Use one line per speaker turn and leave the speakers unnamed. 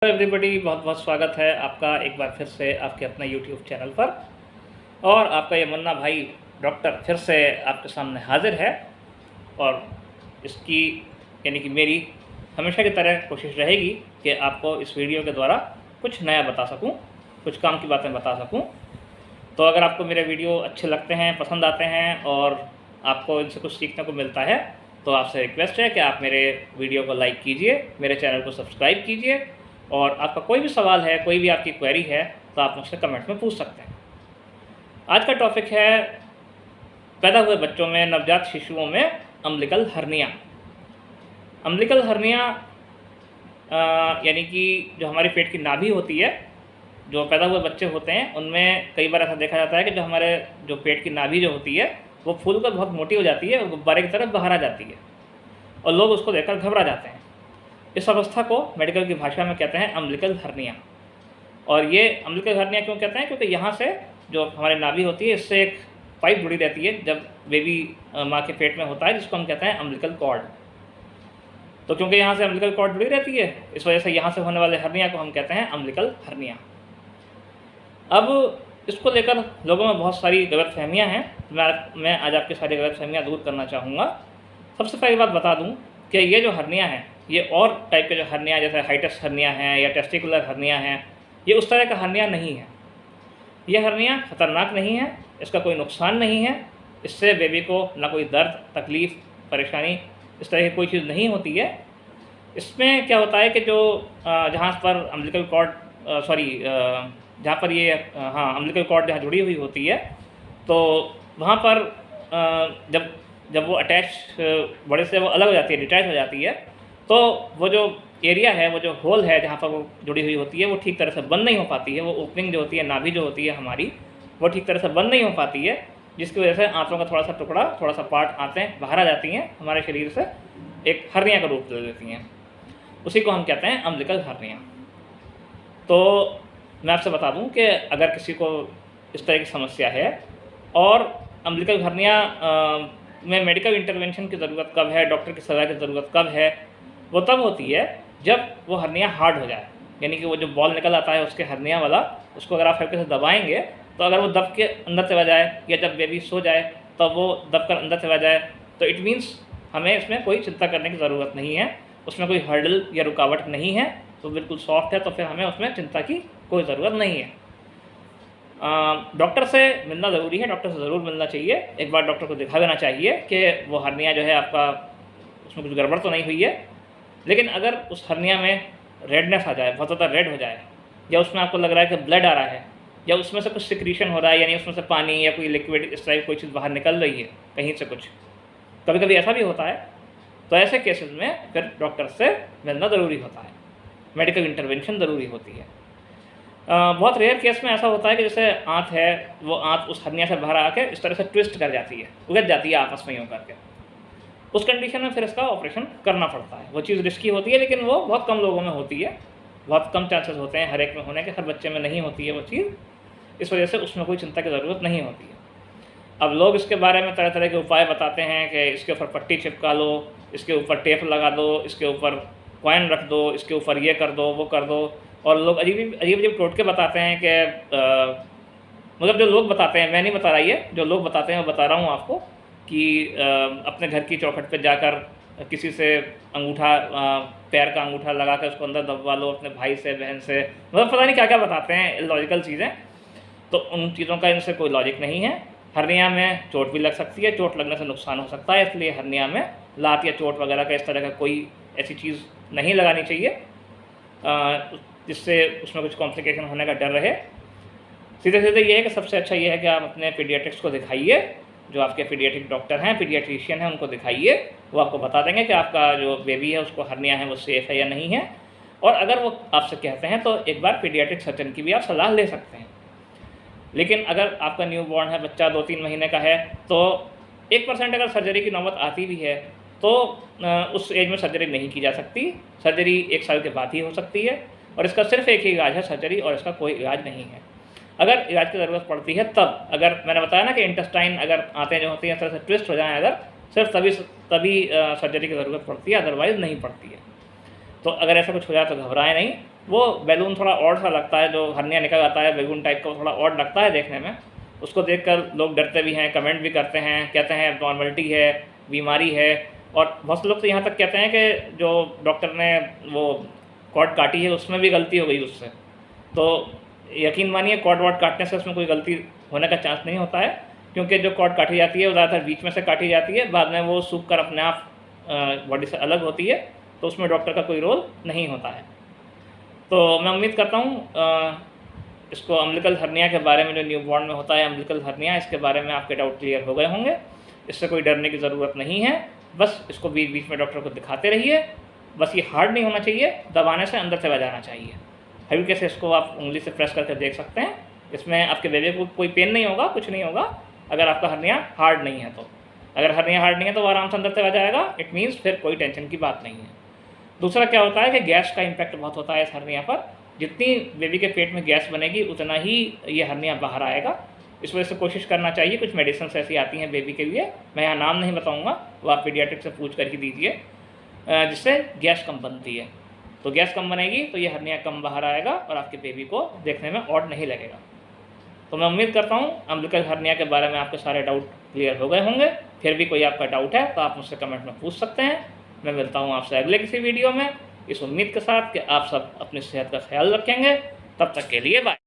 Everybody, बहुत बहुत स्वागत है आपका एक बार फिर से आपके अपने यूट्यूब चैनल पर। और आपका ये मुन्ना भाई डॉक्टर फिर से आपके सामने हाजिर है। और इसकी यानी कि मेरी हमेशा की तरह कोशिश रहेगी कि आपको इस वीडियो के द्वारा कुछ नया बता सकूं, कुछ काम की बातें बता सकूं। तो अगर आपको मेरे वीडियो अच्छे लगते हैं, पसंद आते हैं और आपको इनसे कुछ सीखने को मिलता है तो आपसे रिक्वेस्ट है कि आप मेरे वीडियो को लाइक कीजिए, मेरे चैनल को सब्सक्राइब कीजिए। और आपका कोई भी सवाल है, कोई भी आपकी क्वेरी है तो आप मुझसे कमेंट में पूछ सकते हैं। आज का टॉपिक है पैदा हुए बच्चों में, नवजात शिशुओं में अम्बिलिकल हर्निया। अम्बिलिकल हर्निया यानी कि जो हमारे पेट की नाभि होती है, जो पैदा हुए बच्चे होते हैं उनमें कई बार ऐसा देखा जाता है कि जो हमारे जो पेट की नाभि जो होती है वो फूल कर बहुत मोटी हो जाती है और गुब्बारे की तरफ बाहर आ जाती है और लोग उसको देखकर घबरा जाते हैं। इस अवस्था को मेडिकल की भाषा में कहते हैं अम्बिलिकल हर्निया। और ये अम्बिलिकल हर्निया क्यों कहते हैं? क्योंकि यहाँ से जो हमारी नाभि होती है इससे एक पाइप जुड़ी रहती है जब बेबी माँ के पेट में होता है, जिसको हम कहते हैं अम्बिलिकल कॉर्ड। तो क्योंकि यहाँ से अम्बिलिकल कॉर्ड जुड़ी रहती है, इस वजह से यहाँ से होने वाले हर्निया को हम कहते हैं अम्बिलिकल हर्निया। अब इसको लेकर लोगों में बहुत सारी गलतफहमियाँ हैं। मैं आज आपकी सारी गलतफहमियाँ दूर करना चाहूँगा। सबसे पहली बात बता दूँ कि ये जो हर्निया है, ये और टाइप के जो हर्निया जैसे हाइटस हर्निया है या टेस्टिकुलर हर्निया है, ये उस तरह का हर्निया नहीं है। ये हर्निया ख़तरनाक नहीं है, इसका कोई नुकसान नहीं है, इससे बेबी को ना कोई दर्द, तकलीफ़, परेशानी इस तरह की कोई चीज़ नहीं होती है। इसमें क्या होता है कि जो जहाँ पर अम्बिलिकल कॉर्ड जहाँ पर ये अम्बिलिकल कॉर्ड जहाँ जुड़ी हुई होती है, तो वहाँ पर जब वो अटैच बड़े से वो अलग हो जाती है, डिटैच हो जाती है, तो वो जो एरिया है, वो जो होल है जहाँ पर वो जुड़ी हुई होती है, वो ठीक तरह से बंद नहीं हो पाती है। वो ओपनिंग जो होती है, नाभि जो होती है हमारी, वो ठीक तरह से बंद नहीं हो पाती है, जिसकी वजह से आंतों का थोड़ा सा टुकड़ा, थोड़ा सा पार्ट आंतें बाहर आ जाती हैं, हमारे शरीर से एक हर्निया का रूप ले लेती हैं। उसी को हम कहते हैं अम्बिलिकल हर्निया। तो मैं आपसे बता दूं कि अगर किसी को इस तरह की समस्या है और अम्बिलिकल हर्निया में मेडिकल इंटरवेंशन की ज़रूरत कब है, डॉक्टर की सलाह की ज़रूरत कब है, वो तब होती है जब वो हर्निया हार्ड हो जाए। यानी कि वो जो बॉल निकल आता है उसके हर्निया वाला, उसको अगर आप हल्के से दबाएंगे तो अगर वो दब के अंदर चला जाए, या जब बेबी सो जाए तब वो दब कर अंदर चला जाए, तो इट मीन्स हमें इसमें कोई चिंता करने की ज़रूरत नहीं है, उसमें कोई हर्डल या रुकावट नहीं है, तो बिल्कुल सॉफ्ट है, तो फिर हमें उसमें चिंता की कोई ज़रूरत नहीं है। डॉक्टर से मिलना ज़रूरी है, डॉक्टर से ज़रूर मिलना चाहिए। एक बार डॉक्टर को दिखा देना चाहिए कि वो हर्निया जो है आपका, उसमें कुछ गड़बड़ तो नहीं हुई है। लेकिन अगर उस हर्निया में रेडनेस आ जाए, बहुत ज़्यादा रेड हो जाए, या उसमें आपको लग रहा है कि ब्लड आ रहा है, या उसमें से कुछ सिक्रीशन हो रहा है, यानी उसमें से पानी या कोई लिक्विड इस तरह की कोई चीज़ बाहर निकल रही है कहीं से कुछ, कभी कभी ऐसा भी होता है, तो ऐसे केसेस में फिर डॉक्टर से मिलना ज़रूरी होता है, मेडिकल इंटरवेंशन ज़रूरी होती है। बहुत रेयर केस में ऐसा होता है कि जैसे आंत है, वो आंत उस हर्निया से बाहर आके इस तरह से ट्विस्ट कर जाती है, उलझ जाती है आपस में यूँ करके। उस कंडीशन में फिर इसका ऑपरेशन करना पड़ता है। वो चीज़ रिस्की होती है, लेकिन वो बहुत कम लोगों में होती है, बहुत कम चांसेस होते हैं हर एक में होने के, हर बच्चे में नहीं होती है वो चीज़, इस वजह से उसमें कोई चिंता की ज़रूरत नहीं होती है। अब लोग इसके बारे में तरह तरह के उपाय बताते हैं कि इसके ऊपर पट्टी चिपका लो, इसके ऊपर टेप लगा दो, इसके ऊपर कॉइन रख दो, इसके ऊपर ये कर दो, वो कर दो। और लोग अजीब अजीब टोटके बताते हैं कि मतलब जो लोग बताते हैं, मैं नहीं बता रहा, ये जो लोग बताते हैं वो बता रहा हूँ आपको, कि अपने घर की चौखट पे जाकर किसी से अंगूठा, पैर का अंगूठा लगा कर उसको अंदर दबवा लो, अपने भाई से, बहन से, मतलब पता नहीं क्या क्या बताते हैं इलॉजिकल चीज़ें। तो उन चीज़ों का इनसे कोई लॉजिक नहीं है। हर्निया में चोट भी लग सकती है, चोट लगने से नुकसान हो सकता है, इसलिए हर्निया में लात या चोट वगैरह का इस तरह का कोई ऐसी चीज़ नहीं लगानी चाहिए जिससे उसमें कुछ कॉम्प्लिकेशन होने का डर रहे। सीधे सीधे ये है कि सबसे अच्छा ये है कि आप अपने पीडियाट्रिक्स को दिखाइए, जो आपके पीडियाट्रिक डॉक्टर हैं, पीडियाट्रिशियन हैं, उनको दिखाइए। वो आपको बता देंगे कि आपका जो बेबी है उसको हर्निया है वो सेफ़ है या नहीं है। और अगर वो आपसे कहते हैं तो एक बार पीडियाट्रिक सर्जन की भी आप सलाह ले सकते हैं। लेकिन अगर आपका न्यू बॉर्न है, बच्चा 2-3 महीने का है, तो 1% अगर सर्जरी की नौबत आती भी है तो उस एज में सर्जरी नहीं की जा सकती। सर्जरी 1 साल के बाद ही हो सकती है, और इसका सिर्फ एक ही इलाज है, सर्जरी, और इसका कोई इलाज नहीं है। अगर इलाज की ज़रूरत पड़ती है तब, अगर मैंने बताया ना कि इंटेस्टाइन अगर आंतें जो होती हैं इस तरह से ट्विस्ट हो जाएं, अगर सिर्फ तभी सर्जरी की ज़रूरत पड़ती है, अदरवाइज़ नहीं पड़ती है। तो अगर ऐसा कुछ हो जाए तो घबराएं नहीं, वो बैलून थोड़ा ऑड सा लगता है, जो हर्निया निकल आता है बैलून टाइप का, वो थोड़ा ऑड लगता है देखने में। उसको देखकर लोग डरते भी हैं, कमेंट भी करते हैं, कहते हैं नॉर्मलिटी है, बीमारी है। और बहुत से लोग तो यहाँ तक कहते हैं कि जो डॉक्टर ने वो कॉर्ड काटी है उसमें भी गलती हो गई उससे। तो यकीन मानिए कॉर्ड वॉर्ड काटने से उसमें कोई गलती होने का चांस नहीं होता है, क्योंकि जो कॉर्ड काटी जाती है वो ज़्यादातर बीच में से काटी जाती है, बाद में वो सूख कर अपने आप बॉडी से अलग होती है, तो उसमें डॉक्टर का कोई रोल नहीं होता है। तो मैं उम्मीद करता हूँ इसको अम्बिलिकल हर्निया के बारे में, जो न्यूबॉर्न में होता है अम्बिलिकल हर्निया, इसके बारे में आपके डाउट क्लियर हो गए होंगे। इससे कोई डरने की ज़रूरत नहीं है, बस इसको बीच बीच में डॉक्टर को दिखाते रहिए। बस ये हार्ड नहीं होना चाहिए, दबाने से अंदर से बजाना चाहिए। हल्के से इसको आप उंगली से प्रेस करके देख सकते हैं, इसमें आपके बेबी को कोई पेन नहीं होगा, कुछ नहीं होगा, अगर आपका हर्निया हार्ड नहीं है तो। अगर हर्निया हार्ड नहीं है तो वो आराम से अंदर से बजाएगा, इट मीन्स फिर कोई टेंशन की बात नहीं है। दूसरा क्या होता है कि गैस का इम्पैक्ट बहुत होता है इस हर्निया पर। जितनी बेबी के पेट में गैस बनेगी उतना ही ये हर्निया बाहर आएगा। इस वजह से कोशिश करना चाहिए, कुछ मेडिसिन ऐसी आती हैं बेबी के लिए, मैं यहाँ नाम नहीं बताऊँगा, वो आप पीडियाट्रिक से पूछ कर ही दीजिए, जिससे गैस कम बनती है। तो गैस कम बनेगी तो ये हर्निया कम बाहर आएगा और आपके बेबी को देखने में ऑड नहीं लगेगा। तो मैं उम्मीद करता हूँ अम्बिलिकल हर्निया के बारे में आपके सारे डाउट क्लियर हो गए होंगे। फिर भी कोई आपका डाउट है तो आप मुझसे कमेंट में पूछ सकते हैं। मैं मिलता हूँ आपसे अगले किसी वीडियो में, इस उम्मीद के साथ कि आप सब अपनी सेहत का ख्याल रखेंगे। तब तक के लिए बाय।